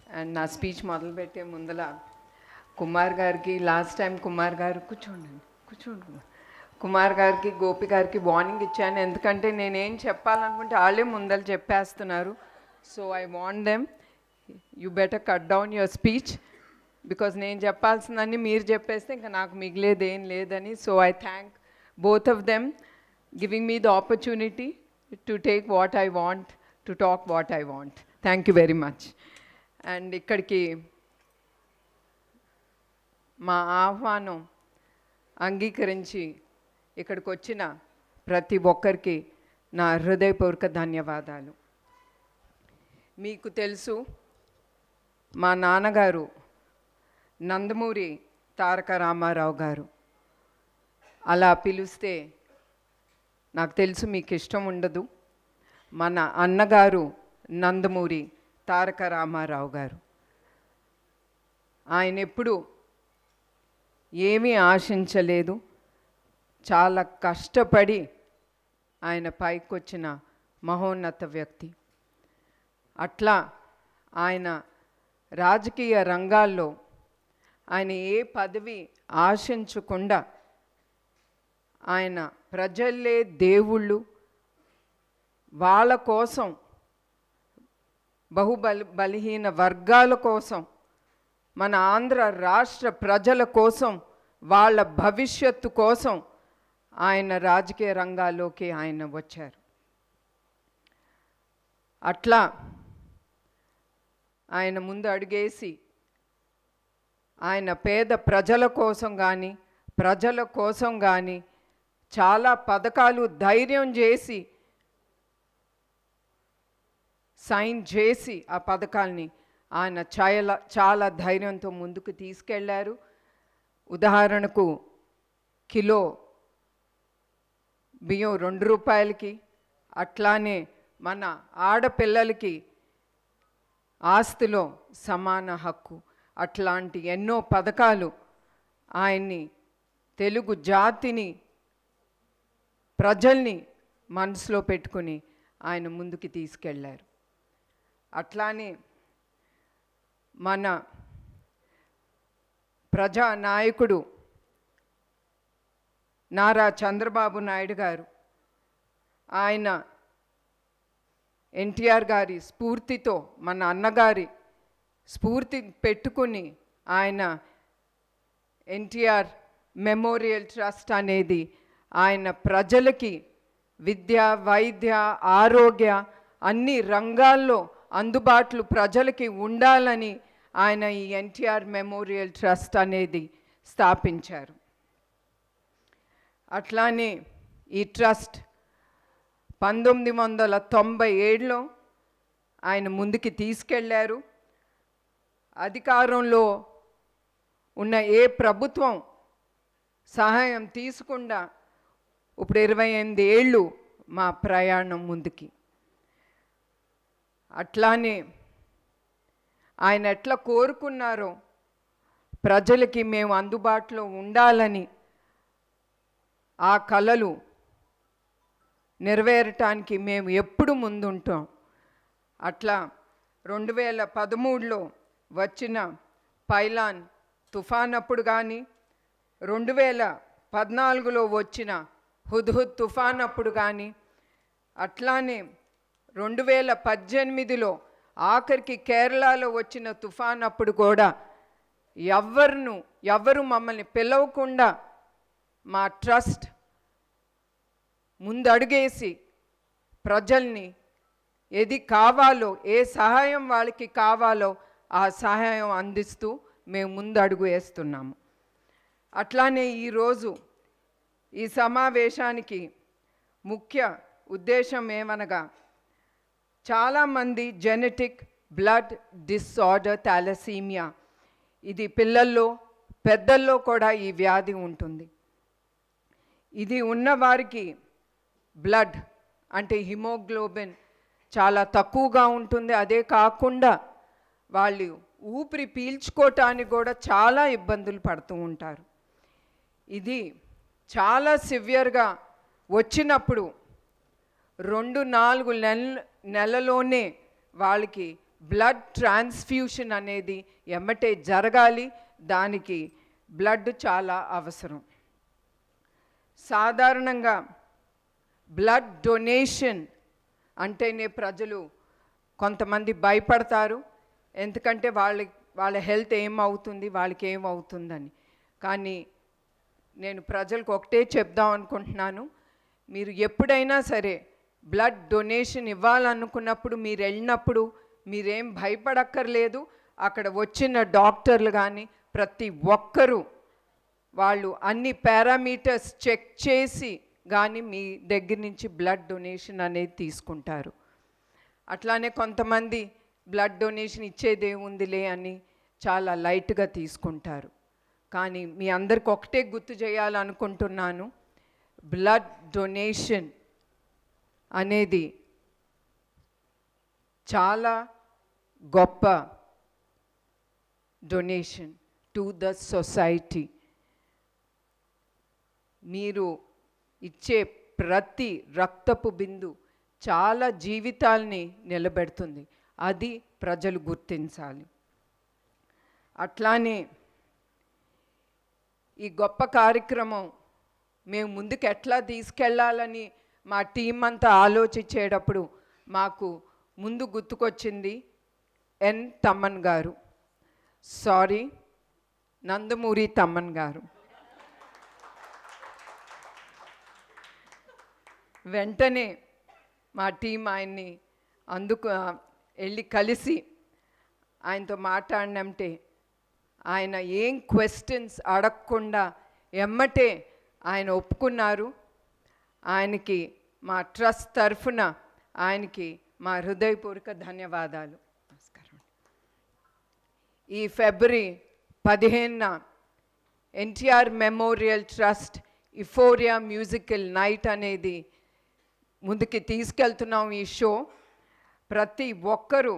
And నా speech మొదలుపెట్టే ముందల కుమార్ గారికి లాస్ట్ టైం కుమార్ గారు కూర్చోండి కుమార్ గారికి గోపి గారికి వార్నింగ్ ఇచ్చాను. ఎందుకంటే నేనేం చెప్పాలనుకుంటే వాళ్ళే ముందర చెప్పేస్తున్నారు. So I want them you better cut down your speech because నేను చెప్పాల్సిందని మీరు చెప్పేస్తే ఇంకా నాకు మిగిలేది ఏం లేదని. So I thank both of them giving me the opportunity to take what I want, to talk what I want. Thank you very much. And ఇక్కడికి మా ఆహ్వానం అంగీకరించి ఇక్కడికి వచ్చిన ప్రతి ఒక్కరికి నా హృదయపూర్వక ధన్యవాదాలు. మీకు తెలుసు, మా నాన్నగారు నందమూరి తారక రామారావు గారు. అలా పిలిస్తే నాకు తెలుసు మీకు ఇష్టం ఉండదు. మన అన్నగారు నందమూరి తారక రామారావు గారు. ఆయన ఎప్పుడు ఏమీ ఆశించలేదు, చాలా కష్టపడి ఆయన పైకొచ్చిన మహోన్నత వ్యక్తి. అట్లా ఆయన రాజకీయ రంగాల్లో ఆయన ఏ పదవి ఆశించకుండా ఆయన ప్రజలే దేవుళ్ళు, వాళ్ళ కోసం, బలహీన వర్గాల కోసం, మన ఆంధ్ర రాష్ట్ర ప్రజల కోసం, వాళ్ళ భవిష్యత్తు కోసం ఆయన రాజకీయ రంగాల్లోకి ఆయన వచ్చారు. అట్లా ఆయన ముందు అడుగేసి ఆయన పేద ప్రజల కోసం కానీ ప్రజల కోసం కానీ చాలా పథకాలు ధైర్యం చేసి సైన్ చేసి ఆ పథకాల్ని ఆయన చాలా ధైర్యంతో ముందుకు తీసుకెళ్లారు. ఉదాహరణకు కిలో బియ్యం 2 రూపాయలకి, అట్లానే మన ఆడపిల్లలకి ఆస్తిలో సమాన హక్కు, అట్లాంటి ఎన్నో పథకాలు ఆయన్ని, తెలుగు జాతిని, ప్రజల్ని మనసులో పెట్టుకుని ఆయన ముందుకు తీసుకెళ్లారు. అట్లానే మన ప్రజానాయకుడు నారా చంద్రబాబు నాయుడు గారు, ఆయన ఎన్టీఆర్ గారి స్ఫూర్తితో, మన అన్నగారి స్ఫూర్తి పెట్టుకుని ఆయన ఎన్టీఆర్ మెమోరియల్ ట్రస్ట్ అనేది ఆయన ప్రజలకి విద్య, వైద్య, ఆరోగ్య అన్ని రంగాల్లో అందుబాటులో ప్రజలకి ఉండాలని ఆయన ఈ ఎన్టీఆర్ మెమోరియల్ ట్రస్ట్ అనేది స్థాపించారు. అట్లానే ఈ ట్రస్ట్ 1997లో ఆయన ముందుకి తీసుకెళ్లారు. అధికారంలో ఉన్న ఏ ప్రభుత్వం సహాయం తీసుకుండా ఇప్పుడు 28 ఏళ్ళు మా ప్రయాణం ముందుకి. అట్లానే ఆయన ఎట్లా కోరుకున్నారో ప్రజలకి మేము అందుబాటులో ఉండాలని, ఆ కలలు నెరవేరటానికి మేము ఎప్పుడు ముందుంటాం. అట్లా 2013లో వచ్చిన పైలాన్ తుఫాన్ అప్పుడు కానీ, 2014లో వచ్చిన హుద్హుద్ తుఫాన్ అప్పుడు కానీ, అట్లానే 2018లో ఆఖరికి కేరళలో వచ్చిన తుఫాన్ అప్పుడు కూడా ఎవరు మమ్మల్ని పిలవకుండా మా ట్రస్ట్ ముందడుగేసి ప్రజల్ని ఏది కావాలో, ఏ సహాయం వాళ్ళకి కావాలో ఆ సహాయం అందిస్తూ మేము ముందడుగు వేస్తున్నాము. అట్లానే ఈరోజు ఈ సమావేశానికి ముఖ్య ఉద్దేశం ఏమనగా, చాలామంది జెనెటిక్ బ్లడ్ డిసార్డర్ థాలసీమియా, ఇది పిల్లల్లో పెద్దల్లో కూడా ఈ వ్యాధి ఉంటుంది. ఇది ఉన్నవారికి బ్లడ్ అంటే హిమోగ్లోబిన్ చాలా తక్కువగా ఉంటుంది. అదే కాకుండా వాళ్ళు ఊపిరి పీల్చుకోవటానికి కూడా చాలా ఇబ్బందులు పడుతూ ఉంటారు. ఇది చాలా సివియర్గా వచ్చినప్పుడు 2-4 నెలలోనే వాళ్ళకి బ్లడ్ ట్రాన్స్ఫ్యూషన్ అనేది ఎమ్మటే జరగాలి. దానికి బ్లడ్ చాలా అవసరం. సాధారణంగా బ్లడ్ డొనేషన్ అంటేనే ప్రజలు కొంతమంది భయపడతారు. ఎందుకంటే వాళ్ళ హెల్త్ ఏమవుతుంది, వాళ్ళకి ఏమవుతుందని. కానీ నేను ప్రజలకు ఒకటే చెప్దాం అనుకుంటున్నాను, మీరు ఎప్పుడైనా సరే బ్లడ్ డొనేషన్ ఇవ్వాలనుకున్నప్పుడు మీరు వెళ్ళినప్పుడు మీరేం భయపడక్కర్లేదు. అక్కడ వచ్చిన డాక్టర్లు కానీ ప్రతి ఒక్కరూ వాళ్ళు అన్ని పారామీటర్స్ చెక్ చేసి కానీ మీ దగ్గర నుంచి బ్లడ్ డొనేషన్ అనేది తీసుకుంటారు. అట్లానే కొంతమంది బ్లడ్ డొనేషన్ ఇచ్చేదేముందిలే అని చాలా లైట్గా తీసుకుంటారు. కానీ మీ అందరికి ఒకటే గుర్తు చేయాలనుకుంటున్నాను, బ్లడ్ డొనేషన్ అనేది చాలా గొప్ప డొనేషన్ టు ద సొసైటీ. మీరు ఇచ్చే ప్రతి రక్తపు బిందు చాలా జీవితాల్ని నిలబెడుతుంది. అది ప్రజలు గుర్తించాలి. అట్లానే ఈ గొప్ప కార్యక్రమం మేము ముందుకు ఎట్లా తీసుకెళ్ళాలని మా టీం అంతా ఆలోచించేటప్పుడు మాకు ముందు గుర్తుకొచ్చింది ఎన్ తమ్మన్ గారు, నందమూరి తమ్మన్ గారు. వెంటనే మా టీం ఆయన్ని వెళ్ళి కలిసి ఆయనతో మాట్లాడినంటే ఆయన ఏం క్వశ్చన్స్ అడగకుండా ఎమ్మటే ఆయన ఒప్పుకున్నారు. ఆయనకి మా ట్రస్ట్ తరఫున ఆయనకి మా హృదయపూర్వక ధన్యవాదాలు. నమస్కారం. ఈ ఫిబ్రవరి 15న NTR memorial trust Euphoria musical night అనేది ముందుకి తీసుకెళ్తున్నాం. ఈ షో ప్రతి ఒక్కరూ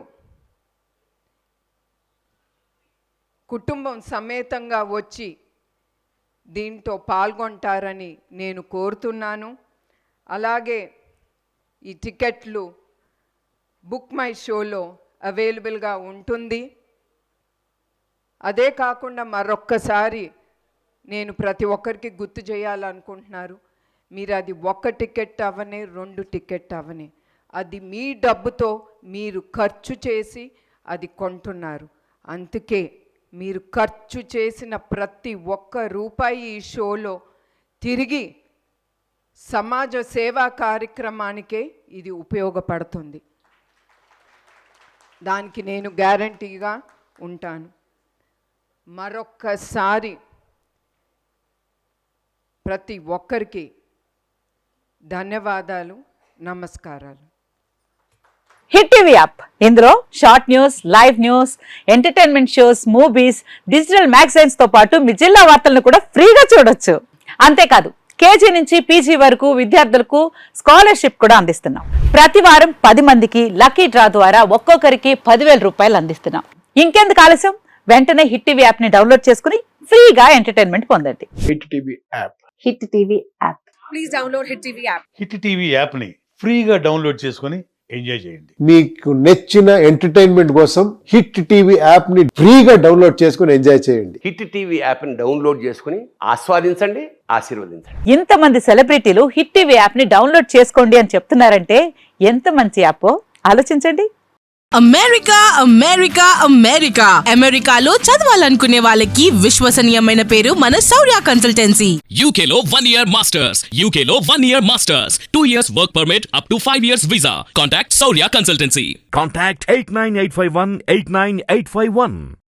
కుటుంబం సమేతంగా వచ్చి దీంతో పాల్గొంటారని నేను కోరుతున్నాను. అలాగే ఈ టికెట్లు బుక్ మై షోలో అవైలబుల్గా ఉంటుంది. అదే కాకుండా మరొక్కసారి నేను ప్రతి ఒక్కరికి గుర్తు చేయాలనుకుంటున్నారు, మీరు అది 1 టికెట్ అవనే 2 టికెట్ అవనే అది మీ డబ్బుతో మీరు ఖర్చు చేసి అది కొంటున్నారు. అందుకే మీరు ఖర్చు చేసిన ప్రతి ఒక్క రూపాయి ఈ షోలో తిరిగి సమాజ సేవా కార్యక్రమానికే ఇది ఉపయోగపడుతుంది. దానికి నేను గ్యారంటీగా ఉంటాను. మరొక్కసారి ప్రతి ఒక్కరికి ధన్యవాదాలు, నమస్కారాలు. హిట్ టీవీ యాప్, ఇందులో short news, live news, entertainment shows, movies, digital magazines తో పాటు మీ జిల్లా వార్తలను కూడా ఫ్రీగా చూడొచ్చు. అంతేకాదు కేజీ నుంచి పీజీ వరకు విద్యార్థులకు స్కాలర్షిప్ కూడా అందిస్తున్నాం. ప్రతి వారం 10 మందికి లక్కీ డ్రా ద్వారా ఒక్కొక్కరికి 10,000 రూపాయలు అందిస్తున్నాం. ఇంకెందుకు ఆలస్యం, వెంటనే హిట్ టీవీ యాప్ ని డౌన్లోడ్ చేసుకుని ఫ్రీగా ఎంటర్టైన్మెంట్ పొందండి. Hit TV app. Hit TV app. Please download hit TV app. Hit TV app ని ఫ్రీగా డౌన్లోడ్ చేసుకుని ఎంజాయ్ చేయండి. మీకు నచ్చిన ఎంటర్టైన్మెంట్ కోసం హిట్ టీవీ యాప్ ని ఫ్రీగా డౌన్లోడ్ చేసుకుని ఎంజాయ్ చేయండి. హిట్ టీవీ యాప్ ని డౌన్లోడ్ చేసుకుని ఆస్వాదించండి, ఆశీర్వదించండి. ఇంతమంది సెలబ్రిటీలు హిట్ టీవీ యాప్ ని డౌన్లోడ్ చేసుకోండి అని చెప్తున్నారంటే ఎంత మంచి యాప్ ఆలోచించండి. అమెరికా అమెరికాలో చదవాలనుకునే వాళ్ళకి విశ్వసనీయమైన పేరు మన శౌర్య కన్సల్టెన్సీ. UK లో 1 year masters. 2 years work permit up to 5 years visa. Contact Saurya Consultancy. Contact 89851 89851.